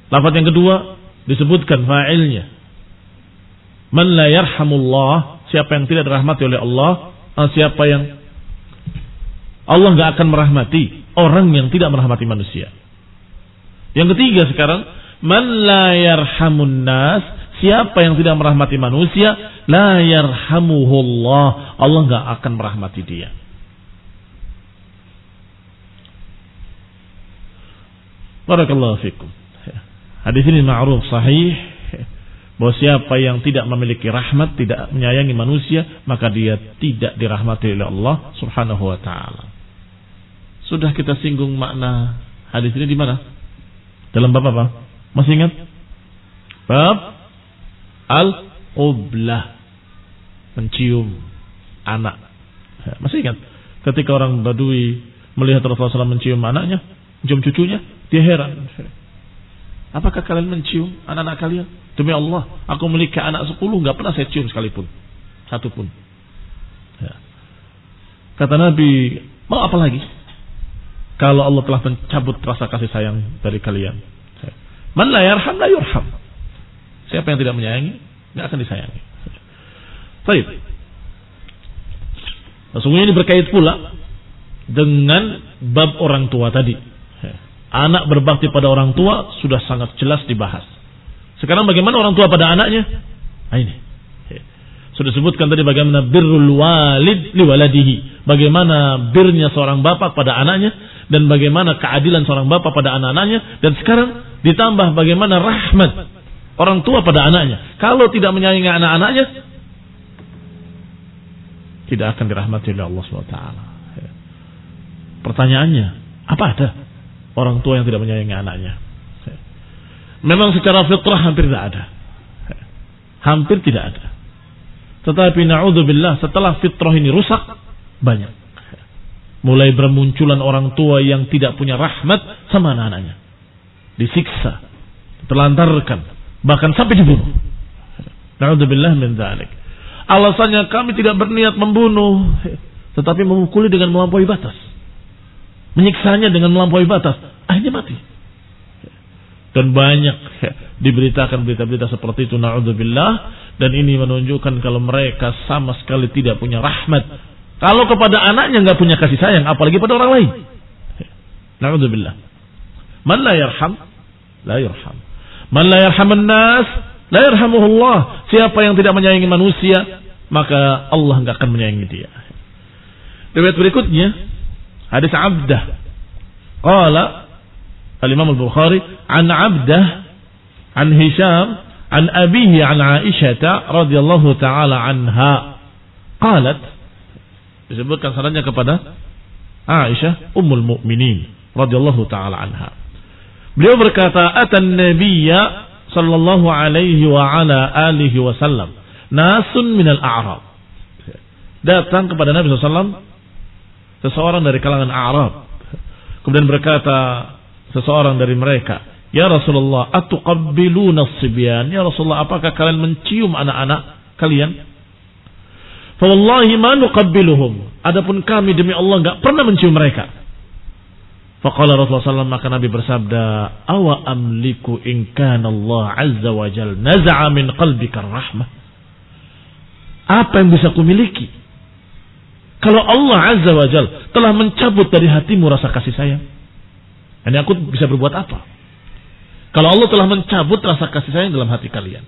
Lafaz yang kedua disebutkan fa'ilnya. Man la yarhamullah, siapa yang tidak dirahmati oleh Allah, siapa yang Allah enggak akan merahmati orang yang tidak merahmati manusia. Yang ketiga sekarang, man la yarhamun nas, siapa yang tidak merahmati manusia, la yarhamuhullah, Allah enggak akan merahmati dia. Barakallahu fikum. Hadis ini ma'ruf sahih, bahwa siapa yang tidak memiliki rahmat, tidak menyayangi manusia, maka dia tidak dirahmati oleh Allah Subhanahu wa ta'ala. Sudah kita singgung makna hadis ini di mana? Dalam bab apa? Masih ingat? Bab al-ublah, mencium anak. Masih ingat? Ketika orang Badui melihat Rasulullah SAW mencium anaknya, mencium cucunya, dia heran. Apakah kalian mencium anak-anak kalian? Demi Allah, aku memiliki anak 10, gak pernah saya cium sekalipun, satu pun. Ya. Kata Nabi, mau apa lagi? Kalau Allah telah mencabut rasa kasih sayang dari kalian. Man la yarham la yurham. Siapa yang tidak menyayangi, gak akan disayangi. Baik. Sesungguhnya ini berkait pula dengan bab orang tua tadi. Anak berbakti pada orang tua sudah sangat jelas dibahas. Sekarang bagaimana orang tua pada anaknya? Nah, ini sudah disebutkan tadi bagaimana birrul walid liwaladihi, bagaimana birnya seorang bapak pada anaknya, dan bagaimana keadilan seorang bapak pada anak-anaknya. Dan sekarang Ditambah bagaimana rahmat orang tua pada anaknya. Kalau tidak menyayangi anak-anaknya, tidak akan dirahmati oleh Allah SWT. Pertanyaannya, apa ada orang tua yang tidak menyayangi anaknya? Memang secara fitrah hampir tidak ada. Hampir tidak ada. Tetapi na'udzubillah, setelah fitrah ini rusak, banyak. Mulai bermunculan orang tua yang tidak punya rahmat sama anak-anaknya. Disiksa, terlantarkan, bahkan sampai dibunuh. Na'udzubillah min dzalik. Alasannya kami tidak berniat membunuh, tetapi memukuli dengan melampaui batas. Menyiksanya dengan melampaui batas. Akhirnya mati. Dan banyak diberitakan berita-berita seperti itu, na'udzubillah. Dan ini menunjukkan kalau mereka sama sekali tidak punya rahmat. Kalau kepada anaknya nggak punya kasih sayang, apalagi pada orang lain. Na'udzubillah. Man la yarham, la yurham. Man la yarhamun nas, la yarhamuhullah. Siapa yang tidak menyayangi manusia, maka Allah nggak akan menyayangi dia. Riwayat berikutnya, hadis Abdah. Qala Al-Imam Al-Bukhari an Abdah an Hisham an abihi an Aisyah radhiyallahu taala anha. Qalat, disebutkan sanadnya kepada Aisyah ummul mukminin radhiyallahu taala anha. Beliau berkata, atan nabiyya sallallahu alaihi wa ala alihi wasallam nasun minal a'rab. Datang kepada Nabi SAW seseorang dari kalangan Arab. Kemudian berkata seseorang dari mereka, ya Rasulullah, atuqabbiluna as-sibyan? Ya Rasulullah, apakah kalian mencium anak-anak kalian? Fa wallahi ma nuqabbiluhum. Adapun kami demi Allah enggak pernah mencium mereka. Faqala Rasulullah SAW, maka Nabi bersabda, awa amliku in kana Allah azza wa jal naza'a min qalbika rahmah. Apa yang bisa kumiliki kalau Allah azza wa jal telah mencabut dari hatimu rasa kasih sayang? Ini aku bisa berbuat apa? Kalau Allah telah mencabut rasa kasih sayang dalam hati kalian.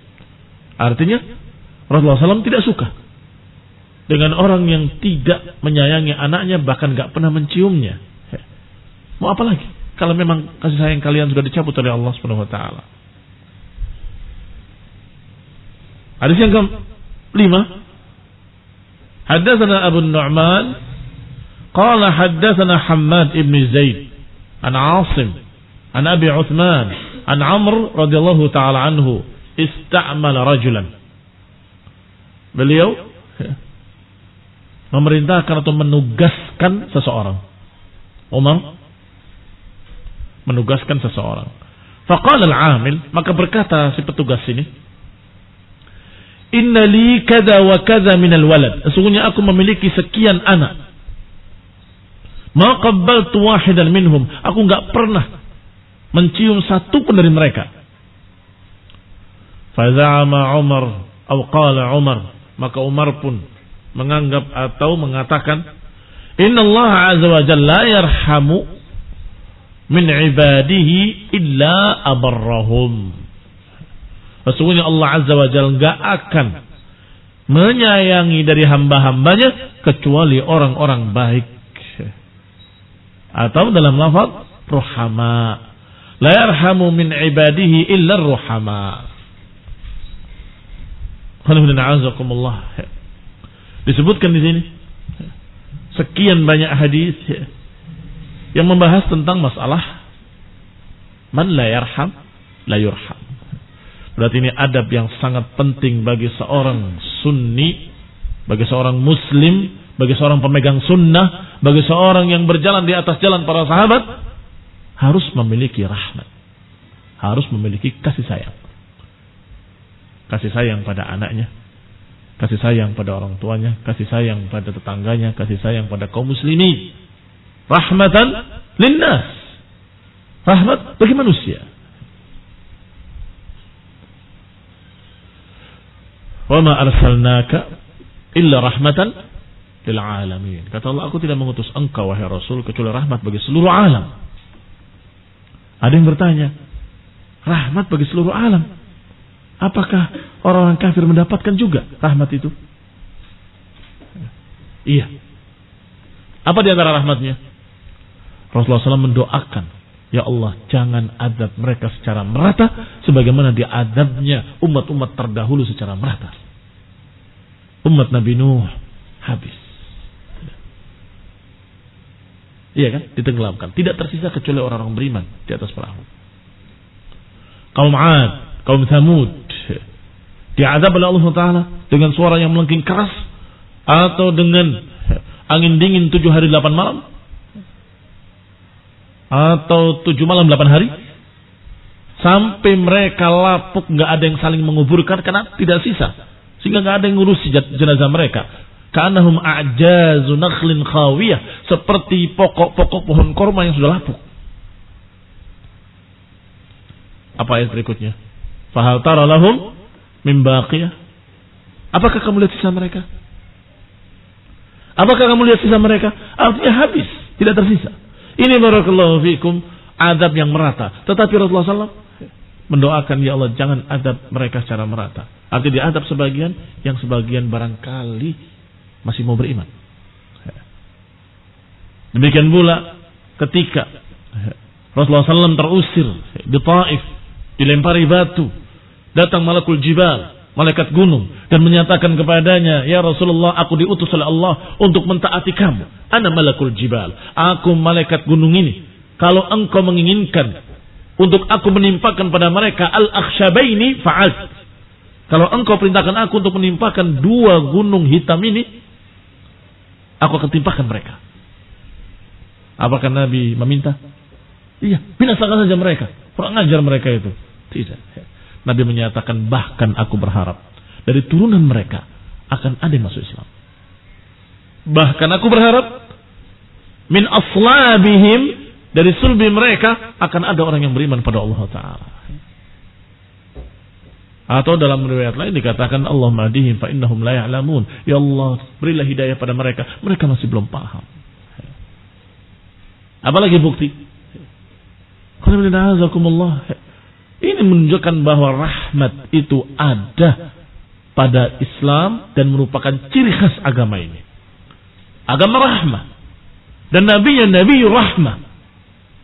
Artinya Rasulullah SAW tidak suka dengan orang yang tidak menyayangi anaknya, bahkan gak pernah menciumnya. Mau apa lagi kalau memang kasih sayang kalian sudah dicabut oleh Allah Subhanahu wa taala. Hadis yang ke-5, haddatsana Abu Nu'man qala haddatsana Hammad ibn Zaid an Asim an Abi Uthman an Amr radhiyallahu taala anhu ista'mala rajulan. Beliau memerintahkan atau menugaskan seseorang. Umar menugaskan seseorang. Faqala al-amil, maka berkata si petugas ini, inna li kada wa kada minal walad. Sesungguhnya aku memiliki sekian anak. Ma qabbaltu wahidan minhum. Aku enggak pernah mencium satu pun dari mereka. Faza'ama Umar atau qala Umar, maka Umar pun menganggap atau mengatakan, inna Allah azza wa jalla la yarhamu min ibadihi illa abarrahum. Sesungguhnya Allah azza wa jalla enggak akan menyayangi dari hamba-hambanya kecuali orang-orang baik. Atau dalam lafaz ruhama, la yarhamu min ibadihi illa ruhama. Disebutkan di sini sekian banyak hadis yang membahas tentang masalah man la yarham la yurham. Berarti ini adab yang sangat penting bagi seorang sunni, bagi seorang muslim, bagi seorang pemegang sunnah, bagi seorang yang berjalan di atas jalan para sahabat, harus memiliki rahmat, harus memiliki kasih sayang. Kasih sayang pada anaknya, kasih sayang pada orang tuanya, kasih sayang pada tetangganya, kasih sayang pada kaum muslimin. Rahmatan linnas, rahmat bagi manusia. Wa ma arsalnaka illa rahmatan lil alamin. Kata Allah, aku tidak mengutus engkau wahai Rasul kecuali rahmat bagi seluruh alam. Ada yang bertanya, rahmat bagi seluruh alam, apakah orang-orang kafir mendapatkan juga rahmat itu? Iya. Apa di antara rahmatnya? Rasulullah SAW mendoakan Ya Allah, jangan azab mereka secara merata sebagaimana diazabnya umat-umat terdahulu secara merata. Umat Nabi Nuh habis. Iya kan? Ditenggelamkan. Tidak tersisa kecuali orang-orang beriman di atas perahu. Kaum 'Ad, kaum Tsamud diazab oleh Allah Ta'ala dengan suara yang melengking keras atau dengan angin dingin 7 hari 8 malam atau 7 malam 8 hari sampai mereka lapuk, nggak ada yang saling menguburkan karena tidak sisa, sehingga nggak ada yang ngurus jenazah mereka. Ka'annahum a'jazu nakhlin khawiyah, seperti pokok-pokok pohon korma yang sudah lapuk. Apa ayat berikutnya? Fahal tara lahum min baqiyah? Apakah kamu lihat sisa mereka? Apakah kamu lihat sisa mereka? Artinya habis, tidak tersisa. Ini barakallahu fikum azab yang merata. Tetapi Rasulullah SAW mendoakan, ya Allah jangan azab mereka secara merata. Artinya diazab sebagian, yang sebagian barangkali masih mau beriman. Demikian pula ketika Rasulullah SAW terusir di Taif, dilempari batu, datang malakul jibal, malaikat gunung, dan menyatakan kepadanya, ya Rasulullah, aku diutus oleh Allah untuk mentaati kamu. Ana malakul jibal, aku malaikat gunung ini. Kalau engkau menginginkan untuk aku menimpakan pada mereka al-akhshabaini fa'alt. Kalau engkau perintahkan aku untuk menimpakan 2 gunung hitam ini, aku akan timpakan mereka. Apakah Nabi meminta? Iya, binasakan saja mereka. Kurang ajar mereka itu. Tidak. Nabi menyatakan, bahkan aku berharap dari turunan mereka akan ada yang masuk Islam. Bahkan aku berharap min aslabihim, dari sulbi mereka akan ada orang yang beriman pada Allah Ta'ala. Atau dalam riwayat lain dikatakan, Allahumma ahdihim fa innahum la ya'lamun. Ya Allah, berilah hidayah pada mereka, mereka masih belum paham. Apalagi bukti? Ini menunjukkan bahwa rahmat itu ada pada Islam dan merupakan ciri khas agama ini. Agama rahmah. Dan nabinya nabi rahmah.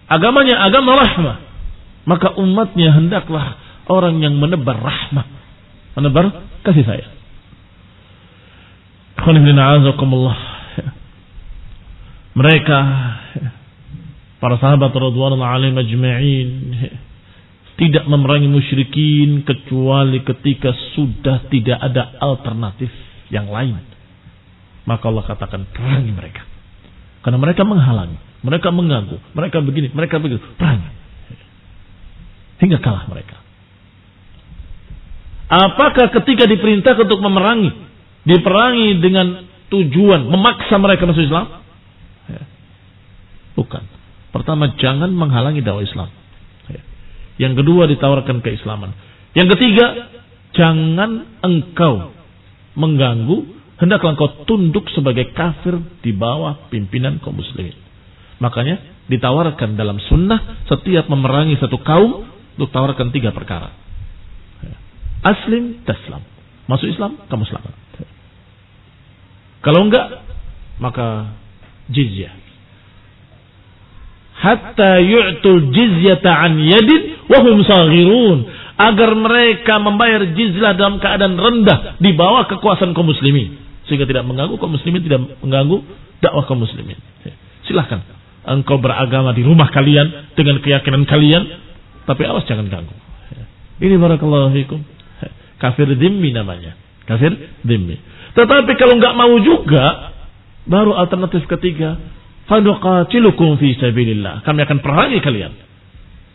Agamanya agama rahmah. Maka umatnya hendaklah orang yang menebar rahmah, menebar kasih sayang. Mereka, para sahabat radhiyallahu alaihim ajma'in, tidak memerangi musyrikin kecuali ketika sudah tidak ada alternatif yang lain. Maka Allah katakan, perangi mereka. Karena mereka menghalangi, mereka mengganggu, mereka begini, mereka begitu. Perangi. Hingga kalah mereka. Apakah ketika diperintahkan untuk memerangi, diperangi dengan tujuan memaksa mereka masuk Islam? Bukan. Pertama, jangan menghalangi dakwah Islam. Yang kedua, ditawarkan keislaman. Yang ketiga, jangan engkau mengganggu, hendaklah engkau tunduk sebagai kafir di bawah pimpinan kaum muslimin. Makanya ditawarkan dalam sunnah setiap memerangi satu kaum untuk tawarkan 3 perkara. Aslim taslam. Masuk Islam, kamu selamat. Kalau enggak, maka jizyah. Hatta yu'tul jizyata an yadin wa hum saghirun. Agar mereka membayar jizyah dalam keadaan rendah di bawah kekuasaan kaum muslimin, sehingga tidak mengganggu kaum muslimin, tidak mengganggu dakwah kaum muslimin. Silahkan engkau beragama di rumah kalian dengan keyakinan kalian, tapi awas jangan ganggu. Ini barakallahu fikum. Kafir dhimmi namanya. Kafir dhimmi. Tetapi kalau enggak mau juga, baru alternatif ketiga, fanuqatilukum fi sabilillah. Kami akan perangi kalian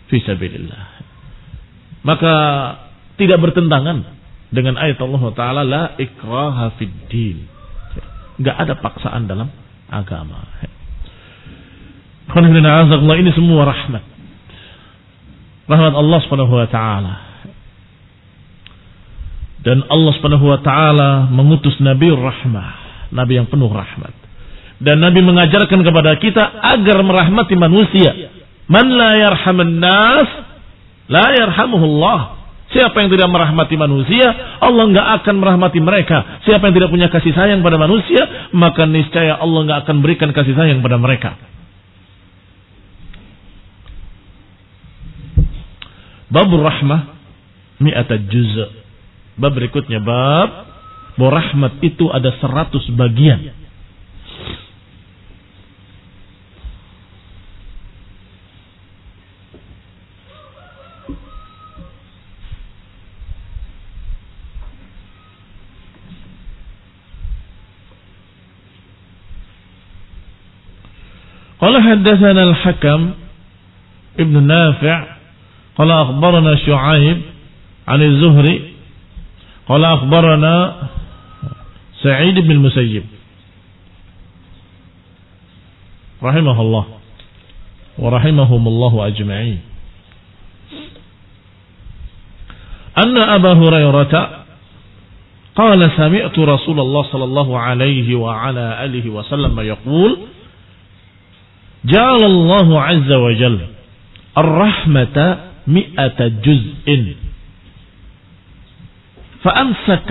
fi sabilillah. Maka tidak bertentangan dengan ayat Allah Ta'ala, la ikraha fid din. Enggak ada paksaan dalam agama. Ini semua rahmat. Rahmat Allah Subhanahu wa Ta'ala. Dan Allah Subhanahu wa Ta'ala mengutus Nabi rahmah, Nabi yang penuh rahmat. Dan Nabi mengajarkan kepada kita agar merahmati manusia. Man la yarhaman nas, la yarhamuhullah. Siapa yang tidak merahmati manusia, Allah enggak akan merahmati mereka. Siapa yang tidak punya kasih sayang pada manusia, maka niscaya Allah enggak akan berikan kasih sayang pada mereka. Babur rahmah mi'ata juz'. Bab berikutnya bab bahwa rahmat itu ada 100 bagian. Qala haddatsana al-Hakam ibn Nafi' qala akhbarana Syu'aib 'an az-Zuhri qala akhbarana Sa'id bin Musayyib rahimahullah wa rahimahumullah ajma'in anna Abu Hurairah qala sami'tu Rasulullah sallallahu alaihi wa ala alihi wa sallam yaqul جعل الله عز وجل الرحمة 100 جزء فأمسك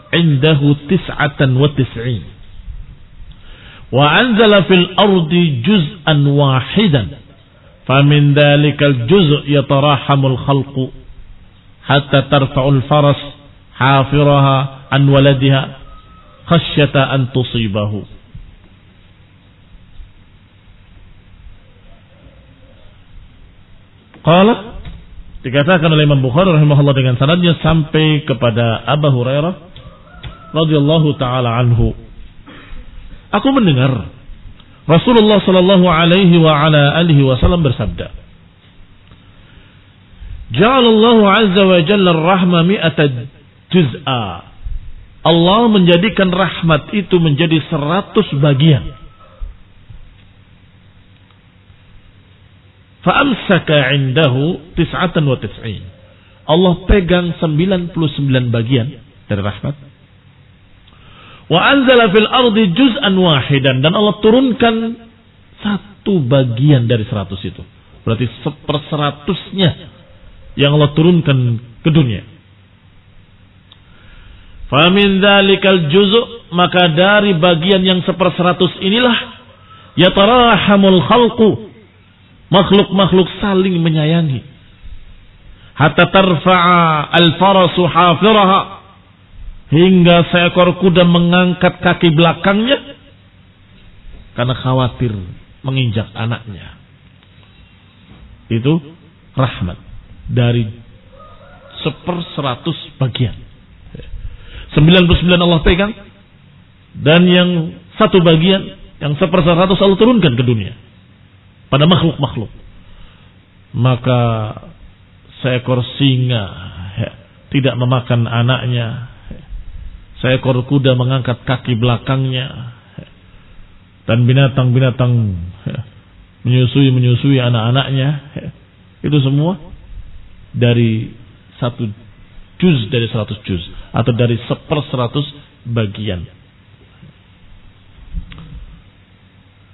عنده 99 وأنزل في الأرض جزءا واحدا فمن ذلك الجزء يتراحم الخلق حتى ترفع الفرس حافرها عن ولدها خشية أن تصيبه. Qala dikatakan oleh Imam Bukhari rahimahullah dengan sanadnya sampai kepada Abu Hurairah radhiyallahu taala anhu. Aku mendengar Rasulullah sallallahu alaihi wa ala alihi wasallam bersabda, "Ja'alallahu 'azza wa jalla ar-rahma 100 juz'a." Allah menjadikan rahmat itu menjadi 100 bagian. Fa'amsaka 'indahu 99. Allah pegang 99 bagian dari rahmat. Wa anzala fil ardi juz'an wahidan, dan Allah turunkan 1 bagian dari 100 itu. Berarti 1/100-nya yang Allah turunkan ke dunia. Fa min dzalikal juz', maka dari bagian yang 1/100 inilah yatarahamul khalqu, makhluk-makhluk saling menyayangi. Hatta tarfa'a al-farasu hafiraha, hingga seekor kuda mengangkat kaki belakangnya karena khawatir menginjak anaknya. Itu rahmat dari 1/100 bagian. 99 Allah pegang, dan yang 1 bagian, yang 1/100 Allah turunkan ke dunia pada makhluk-makhluk. Maka seekor singa tidak memakan anaknya, seekor kuda mengangkat kaki belakangnya, dan binatang-binatang menyusui anak-anaknya. Itu semua dari 1 juz dari 100 juz, atau dari 1/100 bagian.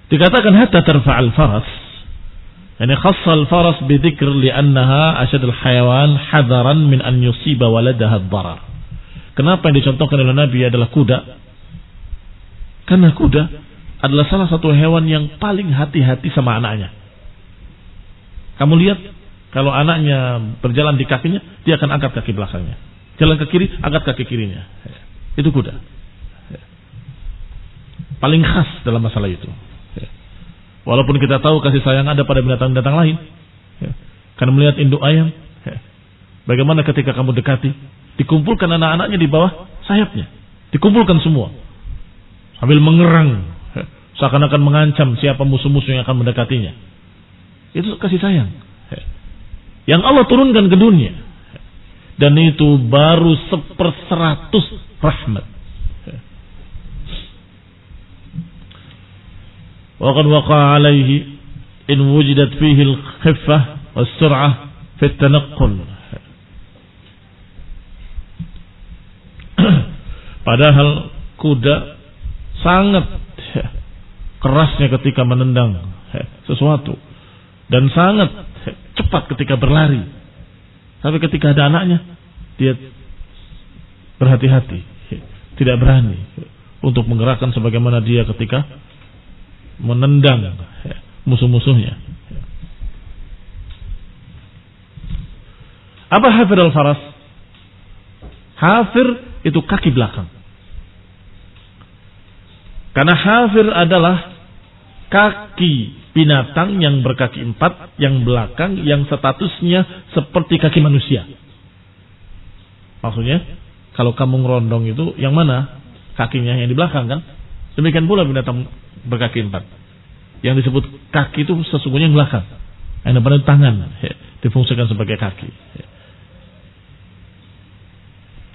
Dikatakan hatta tarfa'al faras, yani khassal faras bidzikr li'annaha asyadul hayawan hadaran min an yusiba waladaha ad-darar. Kenapa yang dicontohkan oleh Nabi adalah kuda? Karena kuda adalah salah satu hewan yang paling hati-hati sama anaknya. Kamu lihat, kalau anaknya berjalan di kakinya, dia akan angkat kaki belakangnya. Jalan ke kiri, angkat kaki kirinya. Itu kuda. Paling khas dalam masalah itu. Walaupun kita tahu kasih sayang ada pada binatang-binatang lain. Karena melihat induk ayam, bagaimana ketika kamu dekati, dikumpulkan anak-anaknya di bawah sayapnya. Dikumpulkan semua. Sambil mengerang, seakan-akan mengancam siapa musuh-musuh yang akan mendekatinya. Itu kasih sayang yang Allah turunkan ke dunia. Dan itu baru 1/100 rahmat. Wa qad waqa'a alaihi in wujidat fihi al-khiffah was-sur'ah fi at-tanaqqul. Padahal kuda sangat kerasnya ketika menendang sesuatu, dan sangat cepat ketika berlari. Tapi ketika ada anaknya, dia berhati-hati, tidak berani untuk menggerakkan sebagaimana dia ketika menendang musuh-musuhnya. Apa hafir al-faras? Hafir itu kaki belakang. Karena hafir adalah kaki binatang yang berkaki 4, yang belakang, yang statusnya seperti kaki manusia. Maksudnya, kalau kamu ngerondong itu, yang mana? Kakinya yang di belakang kan? Demikian pula binatang berkaki 4. Yang disebut kaki itu sesungguhnya yang belakang. Yang depan itu tangan, difungsikan sebagai kaki.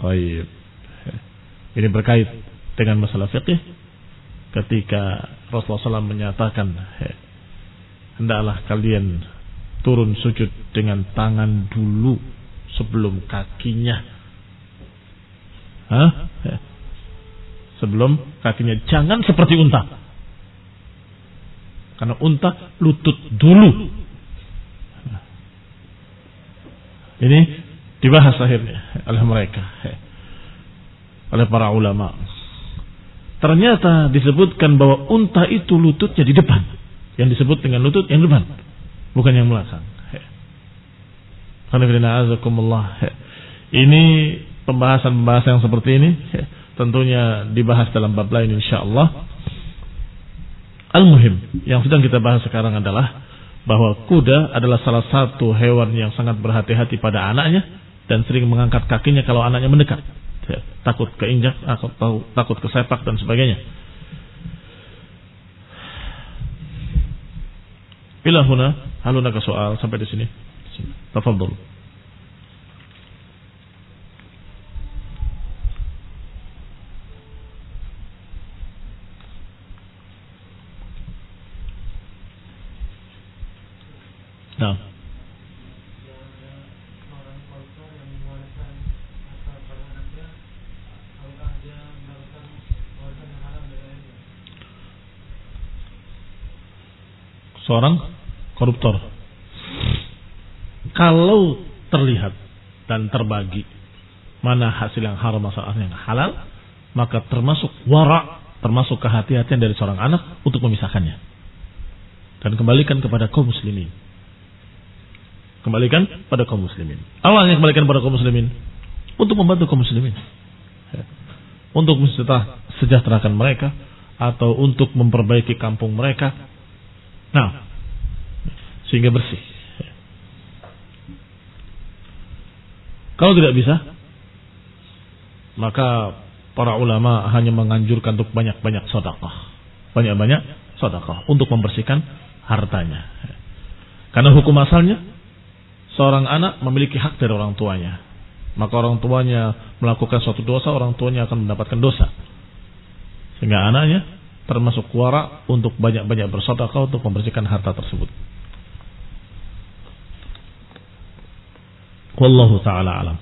Baik. Ini berkait dengan masalah fikih. Ketika Rasulullah SAW menyatakan, hendaklah kalian turun sujud dengan tangan dulu sebelum kakinya. Sebelum kakinya. Jangan seperti unta. Karena unta lutut dulu. Ini dibahas akhirnya oleh mereka, oleh para ulama. Ternyata disebutkan bahwa unta itu lututnya di depan. Yang disebut dengan lutut yang depan, bukan yang belakang. Ini pembahasan-pembahasan yang seperti ini tentunya dibahas dalam bab lain insyaallah. Al-muhim yang sedang kita bahas sekarang adalah bahwa kuda adalah salah satu hewan yang sangat berhati-hati pada anaknya dan sering mengangkat kakinya kalau anaknya mendekat. Takut keinjak, takut kesepak dan sebagainya. Ila huna halunaka soal sampai di sini. Tafadhol. Nah. Seorang koruptor, kalau terlihat dan terbagi mana hasil yang haram, masalah yang halal, maka termasuk wara, termasuk kehati-hatian dari seorang anak untuk memisahkannya dan kembalikan kepada kaum muslimin. Kembalikan pada kaum muslimin. Awalnya kembalikan pada kaum muslimin untuk membantu kaum muslimin, untuk mensejahterakan mereka atau untuk memperbaiki kampung mereka. Nah, sehingga bersih. Kalau tidak bisa, maka para ulama hanya menganjurkan untuk banyak-banyak sedekah. Banyak-banyak sedekah untuk membersihkan hartanya. Karena hukum asalnya, seorang anak memiliki hak dari orang tuanya. Maka orang tuanya melakukan suatu dosa, orang tuanya akan mendapatkan dosa. Sehingga anaknya termasuk wara untuk banyak-banyak bersedekah untuk membersihkan harta tersebut. Wallahu ta'ala alam.